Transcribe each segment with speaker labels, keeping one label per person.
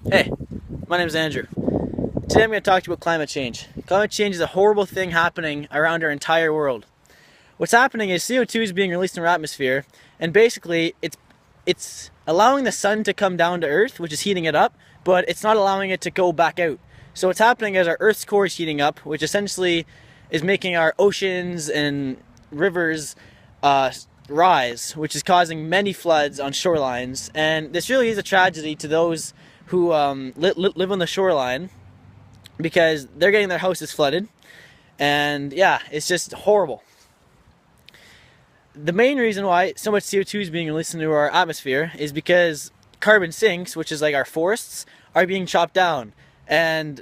Speaker 1: Hey, my name is Andrew. Today I'm going to talk to you about climate change. Climate change is a horrible thing happening around our entire world. What's happening is CO2 is being released in our atmosphere, and basically it's allowing the sun to come down to Earth, which is heating it up, but it's not allowing it to go back out. So what's happening is our Earth's core is heating up, which essentially is making our oceans and rivers rise, which is causing many floods on shorelines. And this really is a tragedy to those who live on the shoreline, because they're getting their houses flooded. And yeah, it's just horrible. The main reason why so much CO2 is being released into our atmosphere is because carbon sinks, which is like our forests, are being chopped down. And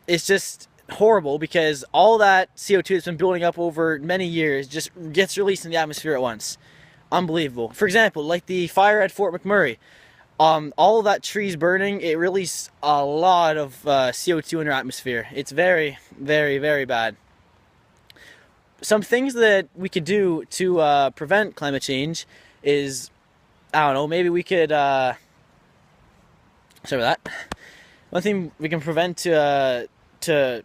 Speaker 1: it's just horrible because all that CO2 that's been building up over many years just gets released in the atmosphere at once. Unbelievable. For example, like the fire at Fort McMurray. All of that trees burning, it released a lot of CO2 in our atmosphere. It's very, very, very bad. Some things that we could do to prevent climate change is, I don't know, maybe we could, sorry about that. One thing we can prevent to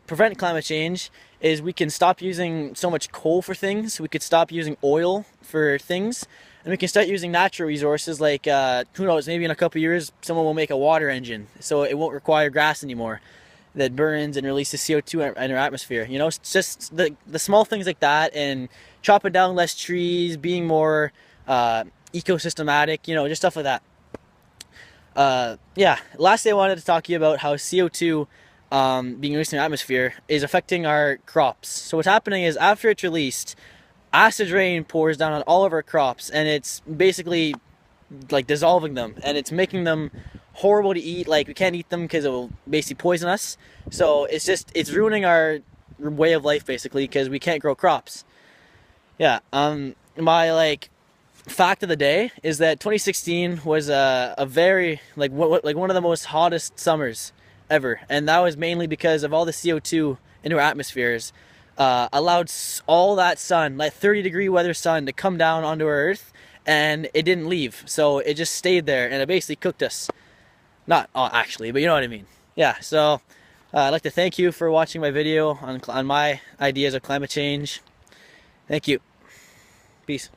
Speaker 1: prevent climate change is we can stop using so much coal for things. We could stop using oil for things. And we can start using natural resources like, who knows, maybe in a couple years someone will make a water engine so it won't require grass anymore that burns and releases CO2 in our atmosphere. You know, it's just the small things like that, and chopping down less trees, being more ecosystematic, you know, just stuff like that. Yeah, lastly I wanted to talk to you about how CO2 being released in the atmosphere is affecting our crops. So what's happening is after it's released, acid rain pours down on all of our crops, and it's basically like dissolving them, and it's making them horrible to eat. Like, we can't eat them because it will basically poison us. So it's ruining our way of life basically because we can't grow crops. Yeah. My fact of the day is that 2016 was a very one of the most hottest summers ever, and that was mainly because of all the CO2 into our atmospheres. Allowed all that sun, like 30-degree weather sun, to come down onto our Earth, and it didn't leave. So it just stayed there, and it basically cooked us. Not actually, but you know what I mean. Yeah, so I'd like to thank you for watching my video on my ideas of climate change. Thank you. Peace.